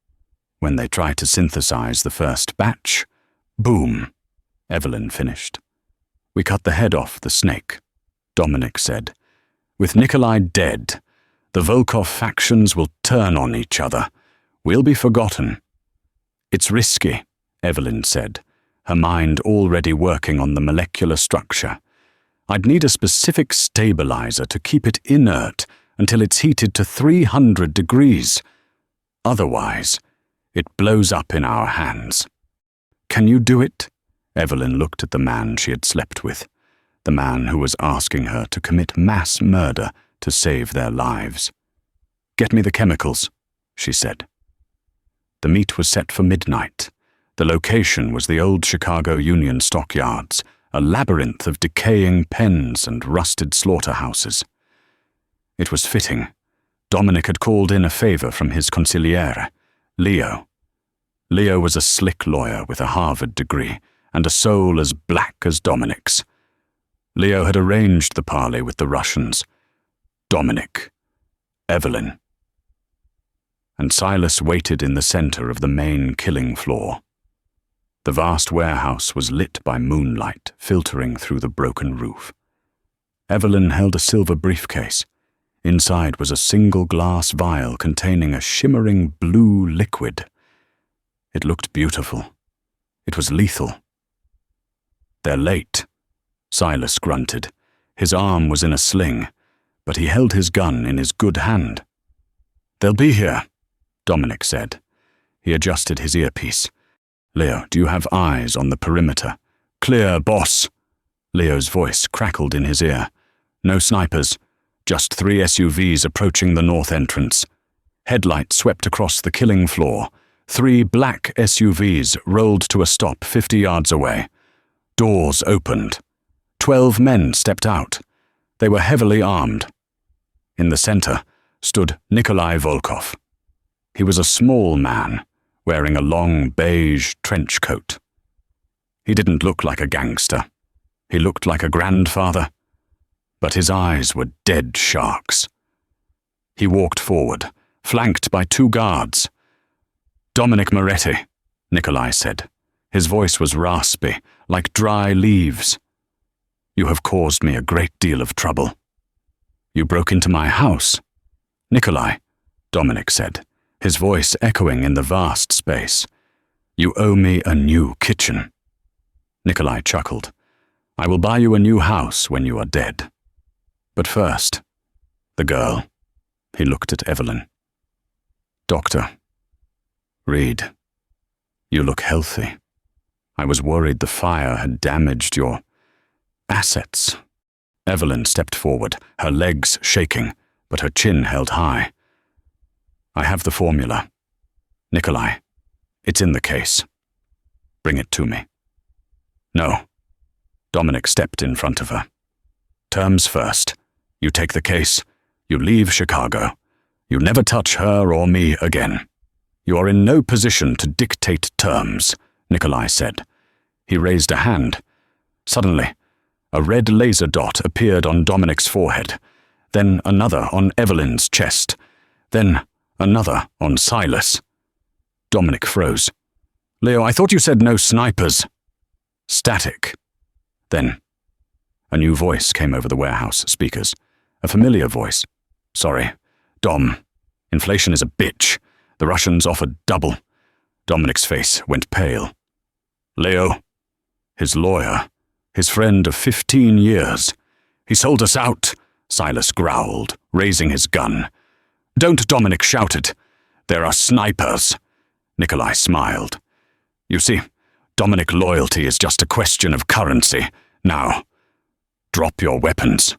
When they try to synthesize the first batch, boom, Evelyn finished. We cut the head off the snake, Dominic said. With Nikolai dead, the Volkov factions will turn on each other. We'll be forgotten. It's risky, Evelyn said, her mind already working on the molecular structure. I'd need a specific stabilizer to keep it inert until it's heated to 300 degrees. Otherwise, it blows up in our hands. Can you do it? Evelyn looked at the man she had slept with, the man who was asking her to commit mass murder to save their lives. Get me the chemicals, she said. The meet was set for midnight. The location was the old Chicago Union stockyards, a labyrinth of decaying pens and rusted slaughterhouses. It was fitting. Dominic had called in a favor from his consigliere, Leo. Leo was a slick lawyer with a Harvard degree and a soul as black as Dominic's. Leo had arranged the parley with the Russians. Dominic, Evelyn. And Silas waited in the center of the main killing floor. The vast warehouse was lit by moonlight filtering through the broken roof. Evelyn held a silver briefcase. Inside was a single glass vial containing a shimmering blue liquid. It looked beautiful. It was lethal. They're late, Silas grunted. His arm was in a sling, but he held his gun in his good hand. They'll be here, Dominic said. He adjusted his earpiece. Leo, do you have eyes on the perimeter? Clear, boss. Leo's voice crackled in his ear. No snipers. Just 3 SUVs approaching the north entrance. Headlights swept across the killing floor. 3 black SUVs rolled to a stop 50 yards away. Doors opened. 12 men stepped out. They were heavily armed. In the center stood Nikolai Volkov. He was a small man, wearing a long beige trench coat. He didn't look like a gangster. He looked like a grandfather. But his eyes were dead sharks. He walked forward, flanked by 2 guards. Dominic Moretti, Nikolai said. His voice was raspy, like dry leaves. You have caused me a great deal of trouble. You broke into my house. Nikolai, Dominic said, his voice echoing in the vast space. You owe me a new kitchen. Nikolai chuckled. I will buy you a new house when you are dead. But first, the girl. He looked at Evelyn. Doctor, Reed, you look healthy. I was worried the fire had damaged your assets. Evelyn stepped forward, her legs shaking, but her chin held high. I have the formula. Nikolai, it's in the case. Bring it to me. No. Dominic stepped in front of her. Terms first. You take the case. You leave Chicago. You never touch her or me again. You are in no position to dictate terms, Nikolai said. He raised a hand. Suddenly, a red laser dot appeared on Dominic's forehead, then another on Evelyn's chest, then another on Silas. Dominic froze. Leo, I thought you said no snipers. Static. Then, a new voice came over the warehouse speakers. A familiar voice. Sorry, Dom. Inflation is a bitch. The Russians offered double. Dominic's face went pale. Leo, his lawyer, his friend of 15 years. He sold us out, Silas growled, raising his gun. Don't, Dominic shouted. There are snipers. Nikolai smiled. You see, Dominic loyalty is just a question of currency. Now, drop your weapons.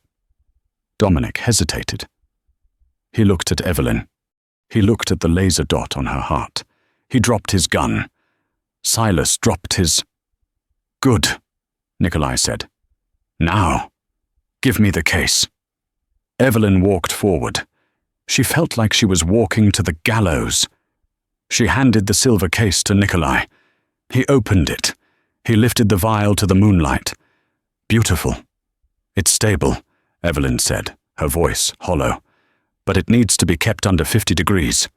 Dominic hesitated. He looked at Evelyn. He looked at the laser dot on her heart. He dropped his gun. Silas dropped his... Good, Nikolai said. Now, give me the case. Evelyn walked forward. She felt like she was walking to the gallows. She handed the silver case to Nikolai. He opened it. He lifted the vial to the moonlight. "Beautiful. It's stable," Evelyn said, her voice hollow. "But it needs to be kept under 50 degrees.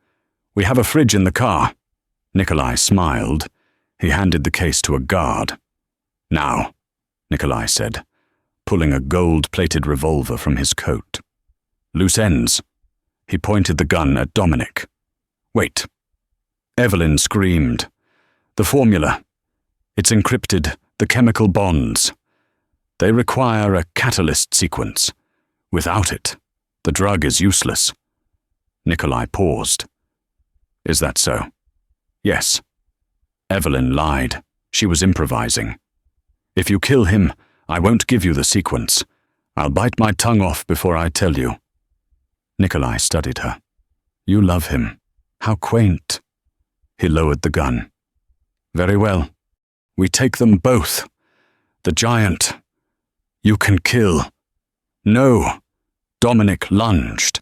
We have a fridge in the car." Nikolai smiled. He handed the case to a guard. "Now," Nikolai said, pulling a gold-plated revolver from his coat. "Loose ends." He pointed the gun at Dominic. "Wait." Evelyn screamed. "The formula. It's encrypted, the chemical bonds. They require a catalyst sequence. Without it, the drug is useless." Nikolai paused. "Is that so?" "Yes." Evelyn lied. She was improvising. "If you kill him, I won't give you the sequence. I'll bite my tongue off before I tell you." Nikolai studied her. "You love him. How quaint." He lowered the gun. "Very well. We take them both. The giant. You can kill." "No." Dominic lunged.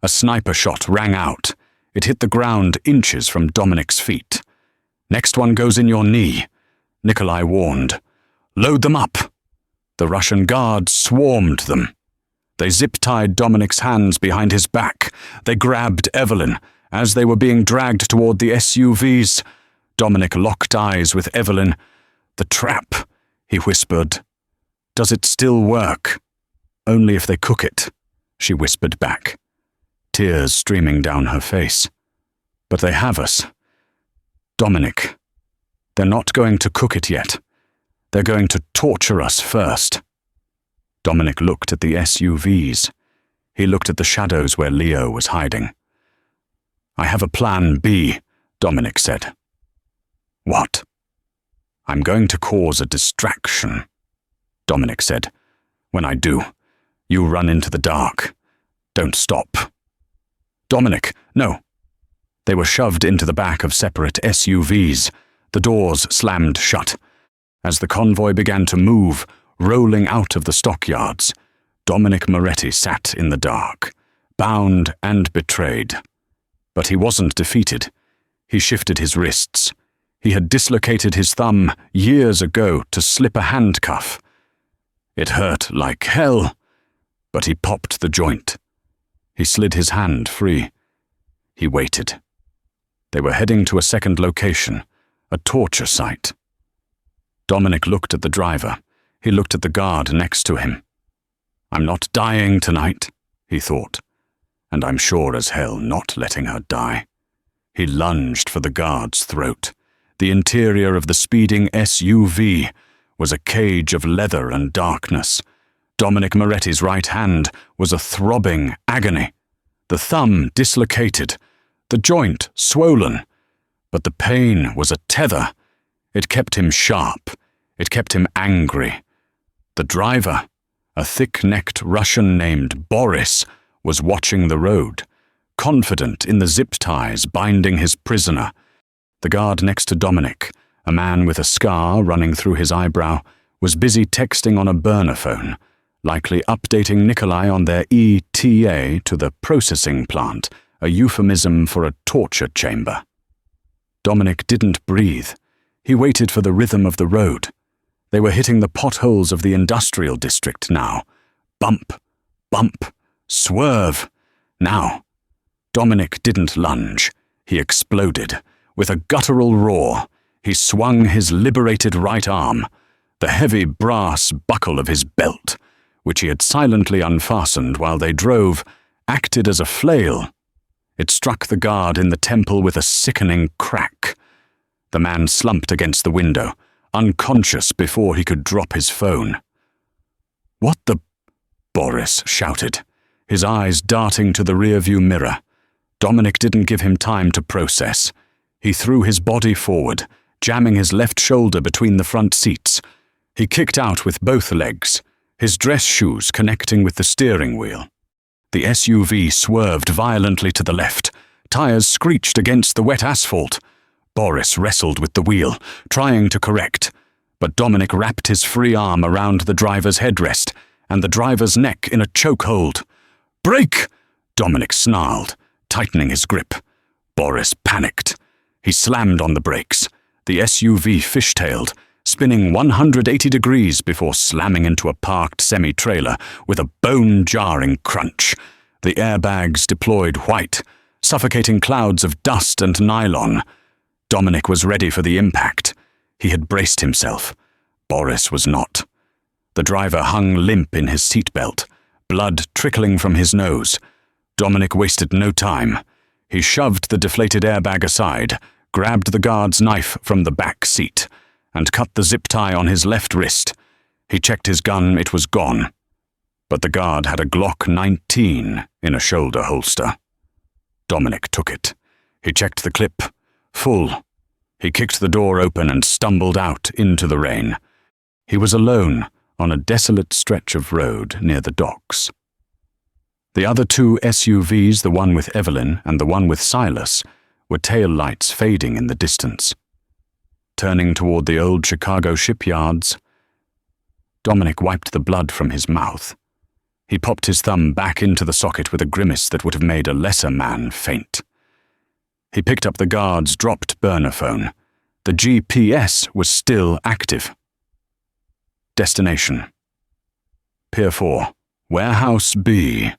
A sniper shot rang out. It hit the ground inches from Dominic's feet. "Next one goes in your knee," Nikolai warned. "Load them up." The Russian guards swarmed them. They zip-tied Dominic's hands behind his back. They grabbed Evelyn. As they were being dragged toward the SUVs, Dominic locked eyes with Evelyn. "The trap," he whispered. "Does it still work?" "Only if they cook it," she whispered back, tears streaming down her face. "But they have us. Dominic, they're not going to cook it yet. They're going to torture us first." Dominic looked at the SUVs. He looked at the shadows where Leo was hiding. "I have a plan B," Dominic said. "What?" "I'm going to cause a distraction," Dominic said. "When I do, you run into the dark. Don't stop." "Dominic, no." They were shoved into the back of separate SUVs. The doors slammed shut. As the convoy began to move, rolling out of the stockyards, Dominic Moretti sat in the dark, bound and betrayed. But he wasn't defeated. He shifted his wrists. He had dislocated his thumb years ago to slip a handcuff. It hurt like hell, but he popped the joint. He slid his hand free. He waited. They were heading to a second location, a torture site. Dominic looked at the driver. He looked at the guard next to him. "I'm not dying tonight," he thought, "and I'm sure as hell not letting her die." He lunged for the guard's throat. The interior of the speeding SUV was a cage of leather and darkness. Dominic Moretti's right hand was a throbbing agony. The thumb dislocated, the joint swollen, but the pain was a tether. It kept him sharp. It kept him angry. The driver, a thick-necked Russian named Boris, was watching the road, confident in the zip ties binding his prisoner. The guard next to Dominic, a man with a scar running through his eyebrow, was busy texting on a burner phone, likely updating Nikolai on their ETA to the processing plant, a euphemism for a torture chamber. Dominic didn't breathe. He waited for the rhythm of the road. They were hitting the potholes of the industrial district now. Bump, bump, swerve. Now. Dominic didn't lunge. He exploded. With a guttural roar, he swung his liberated right arm, the heavy brass buckle of his belt, which he had silently unfastened while they drove, acted as a flail. It struck the guard in the temple with a sickening crack. The man slumped against the window, unconscious before he could drop his phone. "What the—" Boris shouted, his eyes darting to the rearview mirror. Dominic didn't give him time to process. He threw his body forward, jamming his left shoulder between the front seats. He kicked out with both legs, his dress shoes connecting with the steering wheel. The SUV swerved violently to the left. Tires screeched against the wet asphalt. Boris wrestled with the wheel, trying to correct, but Dominic wrapped his free arm around the driver's headrest and the driver's neck in a chokehold. "Brake!" Dominic snarled, tightening his grip. Boris panicked. He slammed on the brakes. The SUV fishtailed, spinning 180 degrees before slamming into a parked semi-trailer with a bone-jarring crunch. The airbags deployed white, suffocating clouds of dust and nylon. Dominic was ready for the impact. He had braced himself. Boris was not. The driver hung limp in his seatbelt, blood trickling from his nose. Dominic wasted no time. He shoved the deflated airbag aside, grabbed the guard's knife from the back seat, and cut the zip tie on his left wrist. He checked his gun, it was gone. But the guard had a Glock 19 in a shoulder holster. Dominic took it. He checked the clip. Full. He kicked the door open and stumbled out into the rain. He was alone on a desolate stretch of road near the docks. The other two SUVs, the one with Evelyn and the one with Silas, were tail lights fading in the distance. Turning toward the old Chicago shipyards, Dominic wiped the blood from his mouth. He popped his thumb back into the socket with a grimace that would have made a lesser man faint. He picked up the guard's dropped burner phone. The GPS was still active. Destination: Pier 4, Warehouse B.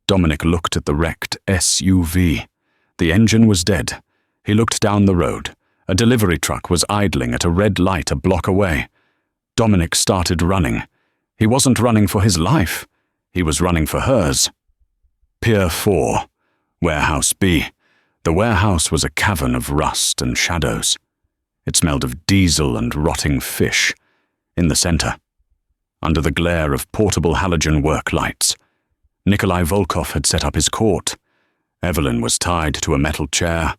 Dominic looked at the wrecked SUV. The engine was dead. He looked down the road. A delivery truck was idling at a red light a block away. Dominic started running. He wasn't running for his life. He was running for hers. Pier 4, Warehouse B. The warehouse was a cavern of rust and shadows. It smelled of diesel and rotting fish. In the center, under the glare of portable halogen work lights, Nikolai Volkov had set up his court. Evelyn was tied to a metal chair.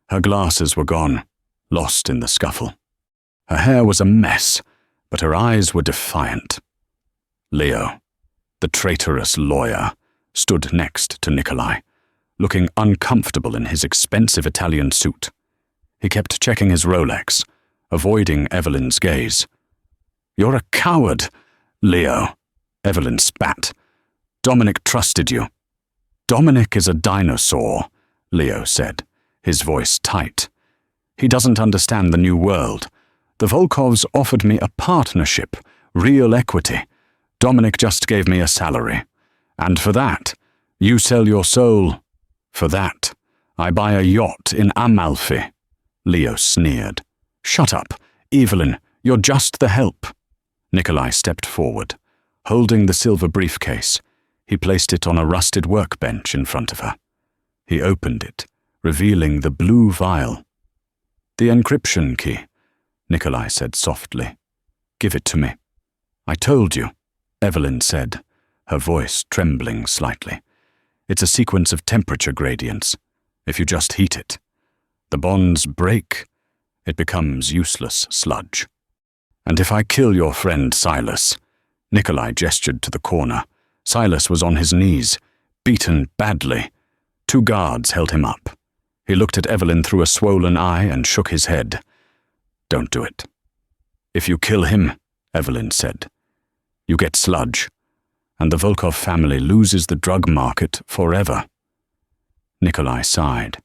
Her glasses were gone, lost in the scuffle. Her hair was a mess, but her eyes were defiant. Leo, the traitorous lawyer, stood next to Nikolai, looking uncomfortable in his expensive Italian suit. He kept checking his Rolex, avoiding Evelyn's gaze. "You're a coward, Leo," Evelyn spat. "Dominic trusted you." "Dominic is a dinosaur," Leo said, his voice tight. "He doesn't understand the new world. The Volkovs offered me a partnership, real equity. Dominic just gave me a salary. And for that, you sell your soul. For that, I buy a yacht in Amalfi." Leo sneered. "Shut up, Evelyn, you're just the help." Nikolai stepped forward. Holding the silver briefcase, he placed it on a rusted workbench in front of her. He opened it, revealing the blue vial. "The encryption key," Nikolai said softly. "Give it to me." "I told you," Evelyn said, her voice trembling slightly. "It's a sequence of temperature gradients. If you just heat it, the bonds break. It becomes useless sludge. And if I kill your friend Silas," Nikolai gestured to the corner. Silas was on his knees, beaten badly. 2 guards held him up. He looked at Evelyn through a swollen eye and shook his head. "Don't do it." "If you kill him," Evelyn said, "you get sludge, and the Volkov family loses the drug market forever." Nikolai sighed.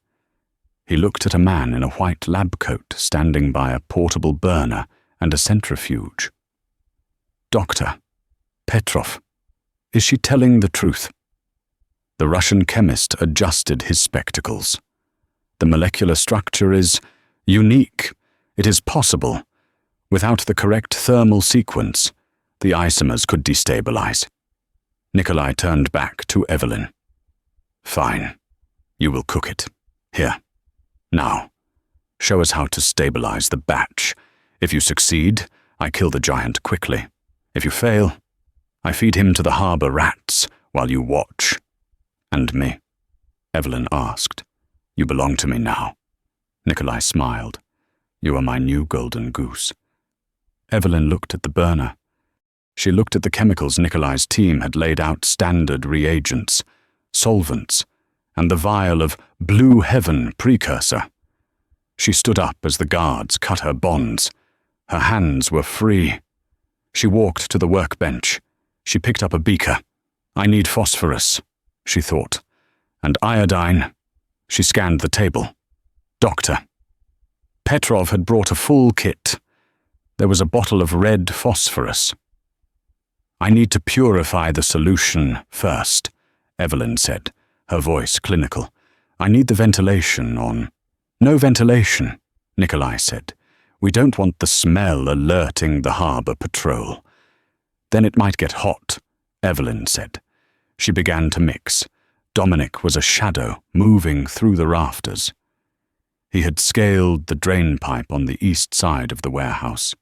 He looked at a man in a white lab coat standing by a portable burner and a centrifuge. "Doctor, Petrov, is she telling the truth?" The Russian chemist adjusted his spectacles. "The molecular structure is unique. It is possible. Without the correct thermal sequence, the isomers could destabilize." Nikolai turned back to Evelyn. "Fine. You will cook it. Here. Now, show us how to stabilize the batch. If you succeed, I kill the giant quickly. If you fail, I feed him to the harbor rats while you watch." "And me?" Evelyn asked. "You belong to me now." Nikolai smiled. "You are my new golden goose." Evelyn looked at the burner. She looked at the chemicals Nikolai's team had laid out: standard reagents, solvents, and the vial of Blue Heaven precursor. She stood up as the guards cut her bonds. Her hands were free. She walked to the workbench. She picked up a beaker. I need phosphorus, she thought, and iodine. She scanned the table. Doctor. Petrov had brought a full kit. There was a bottle of red phosphorus. I need to purify the solution first, Evelyn said, her voice clinical. I need the ventilation on. No ventilation, Nikolai said. We don't want the smell alerting the harbour patrol. Then it might get hot, Evelyn said. She began to mix. Dominic was a shadow moving through the rafters. He had scaled the drain pipe on the east side of the warehouse.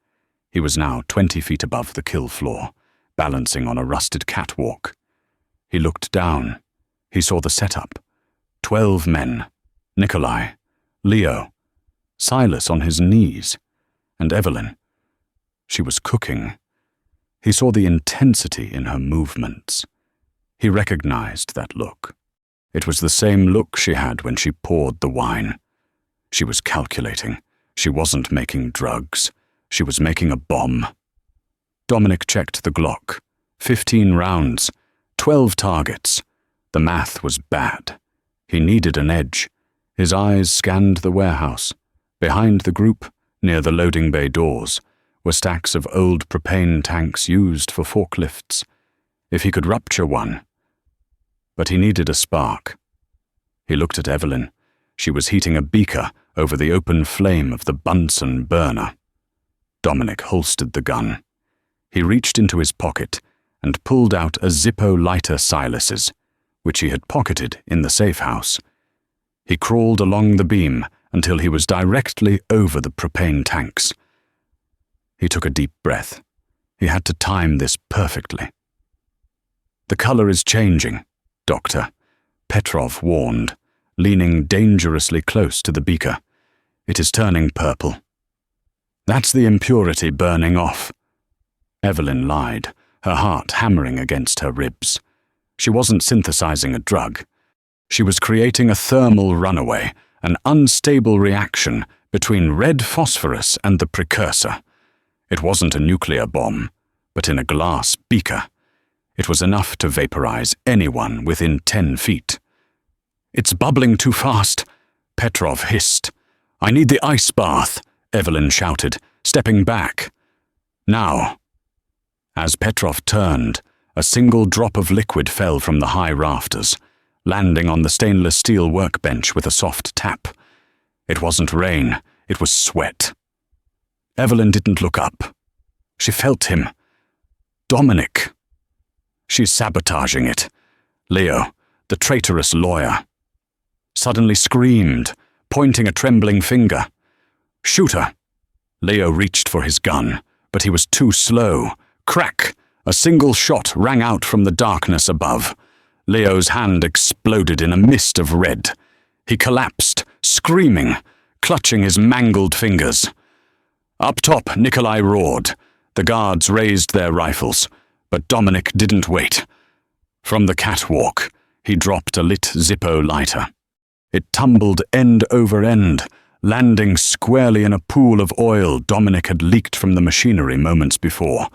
He was now 20 feet above the kill floor, balancing on a rusted catwalk. He looked down. He saw the setup. 12 men. Nikolai, Leo, Silas on his knees, and Evelyn. She was cooking. He saw the intensity in her movements. He recognized that look. It was the same look she had when she poured the wine. She was calculating. She wasn't making drugs. She was making a bomb. Dominic checked the Glock. 15 rounds. 12 targets. The math was bad. He needed an edge. His eyes scanned the warehouse. Behind the group, near the loading bay doors, were stacks of old propane tanks used for forklifts. If he could rupture one. But he needed a spark. He looked at Evelyn. She was heating a beaker over the open flame of the Bunsen burner. Dominic holstered the gun. He reached into his pocket and pulled out a Zippo lighter Silas's, which he had pocketed in the safe house. He crawled along the beam until he was directly over the propane tanks. He took a deep breath. He had to time this perfectly. The color is changing, Doctor, Petrov warned, leaning dangerously close to the beaker. It is turning purple. That's the impurity burning off. Evelyn lied, her heart hammering against her ribs. She wasn't synthesizing a drug. She was creating a thermal runaway, an unstable reaction between red phosphorus and the precursor. It wasn't a nuclear bomb, but in a glass beaker. It was enough to vaporize anyone within 10 feet. It's bubbling too fast, Petrov hissed. I need the ice bath, Evelyn shouted, stepping back. Now. As Petrov turned, a single drop of liquid fell from the high rafters, landing on the stainless steel workbench with a soft tap. It wasn't rain, it was sweat. Evelyn didn't look up. She felt him. Dominic. She's sabotaging it. Leo, the traitorous lawyer. Suddenly screamed, pointing a trembling finger. Shoot her. Leo reached for his gun, but he was too slow. Crack! A single shot rang out from the darkness above. Leo's hand exploded in a mist of red. He collapsed, screaming, clutching his mangled fingers. Up top, Nikolai roared. The guards raised their rifles, but Dominic didn't wait. From the catwalk, he dropped a lit Zippo lighter. It tumbled end over end, landing squarely in a pool of oil Dominic had leaked from the machinery moments before.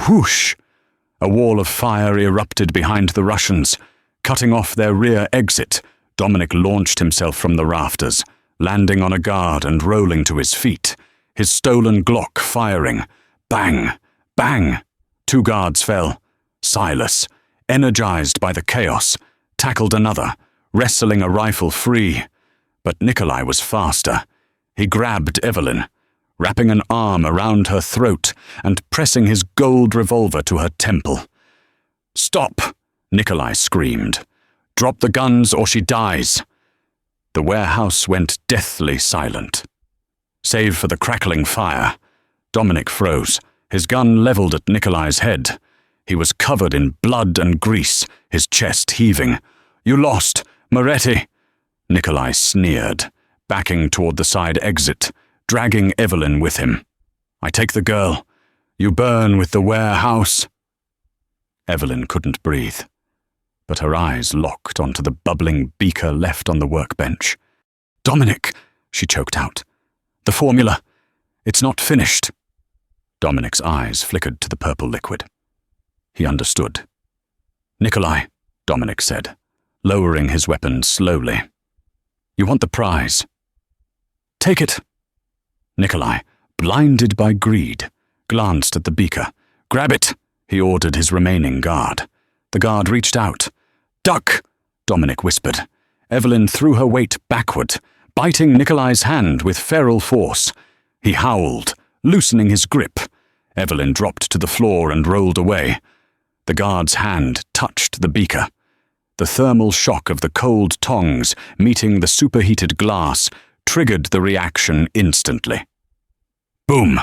Whoosh! A wall of fire erupted behind the Russians. Cutting off their rear exit, Dominic launched himself from the rafters, landing on a guard and rolling to his feet, his stolen Glock firing. Bang! Bang! 2 guards fell. Silas, energized by the chaos, tackled another, wrestling a rifle free. But Nikolai was faster. He grabbed Evelyn, wrapping an arm around her throat and pressing his gold revolver to her temple. Stop! Nikolai screamed. Drop the guns or she dies. The warehouse went deathly silent. Save for the crackling fire, Dominic froze, his gun leveled at Nikolai's head. He was covered in blood and grease, his chest heaving. You lost, Moretti! Nikolai sneered, backing toward the side exit, dragging Evelyn with him. I take the girl. You burn with the warehouse. Evelyn couldn't breathe, but her eyes locked onto the bubbling beaker left on the workbench. Dominic, she choked out. The formula. It's not finished. Dominic's eyes flickered to the purple liquid. He understood. Nikolai, Dominic said, lowering his weapon slowly. You want the prize. Take it. Nikolai, blinded by greed, glanced at the beaker. Grab it, he ordered his remaining guard. The guard reached out. Duck, Dominic whispered. Evelyn threw her weight backward, biting Nikolai's hand with feral force. He howled, loosening his grip. Evelyn dropped to the floor and rolled away. The guard's hand touched the beaker. The thermal shock of the cold tongs meeting the superheated glass triggered the reaction instantly. Boom!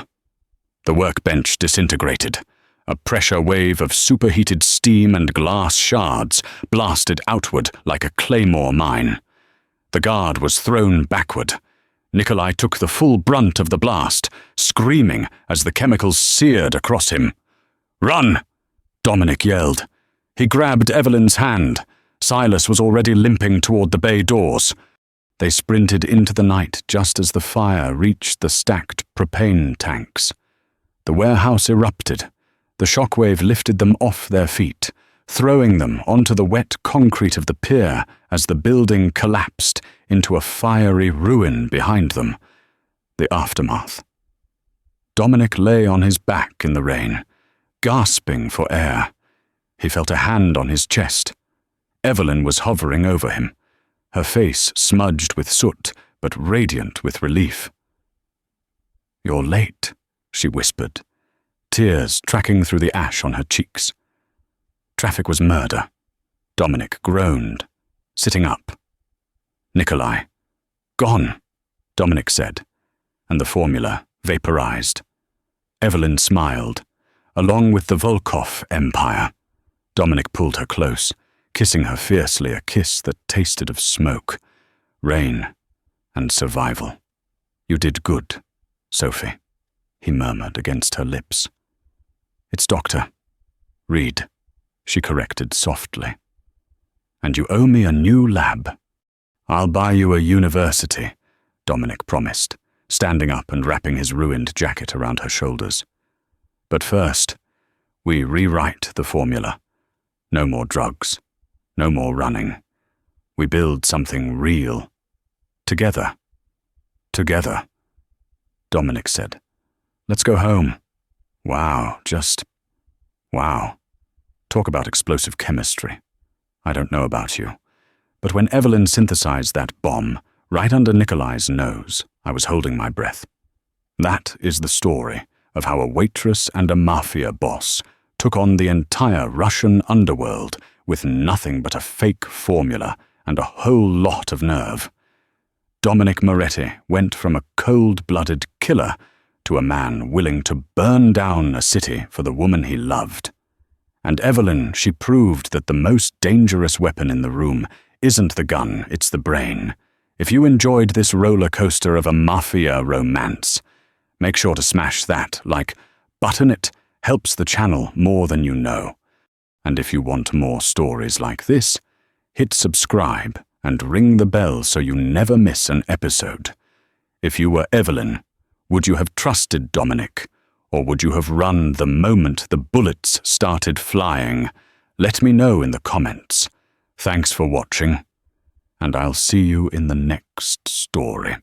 The workbench disintegrated. A pressure wave of superheated steam and glass shards blasted outward like a claymore mine. The guard was thrown backward. Nikolai took the full brunt of the blast, screaming as the chemicals seared across him. Run! Dominic yelled. He grabbed Evelyn's hand. Silas was already limping toward the bay doors. They sprinted into the night just as the fire reached the stacked propane tanks. The warehouse erupted. The shockwave lifted them off their feet, throwing them onto the wet concrete of the pier as the building collapsed into a fiery ruin behind them. The aftermath. Dominic lay on his back in the rain, gasping for air. He felt a hand on his chest. Evelyn was hovering over him, her face smudged with soot but radiant with relief. You're late, she whispered, tears tracking through the ash on her cheeks. Traffic was murder. Dominic groaned, sitting up. Nikolai. Gone, Dominic said, and the formula vaporized. Evelyn smiled. Along with the Volkov Empire. Dominic pulled her close, kissing her fiercely, a kiss that tasted of smoke, rain, and survival. You did good, Sophie, he murmured against her lips. It's Dr. Reed, she corrected softly. And you owe me a new lab. I'll buy you a university, Dominic promised, standing up and wrapping his ruined jacket around her shoulders. But first, we rewrite the formula. No more drugs. No more running. We build something real. Together. Together. Dominic said. Let's go home. Wow, just... wow. Talk about explosive chemistry. I don't know about you, but when Evelyn synthesized that bomb, right under Nikolai's nose, I was holding my breath. That is the story of how a waitress and a mafia boss took on the entire Russian underworld with nothing but a fake formula and a whole lot of nerve. Dominic Moretti went from a cold-blooded killer to a man willing to burn down a city for the woman he loved. And Evelyn, she proved that the most dangerous weapon in the room isn't the gun, it's the brain. If you enjoyed this roller coaster of a mafia romance, make sure to smash that, like, button it helps the channel more than you know. And if you want more stories like this, hit subscribe and ring the bell so you never miss an episode. If you were Evelyn, would you have trusted Dominic, or would you have run the moment the bullets started flying? Let me know in the comments. Thanks for watching, and I'll see you in the next story.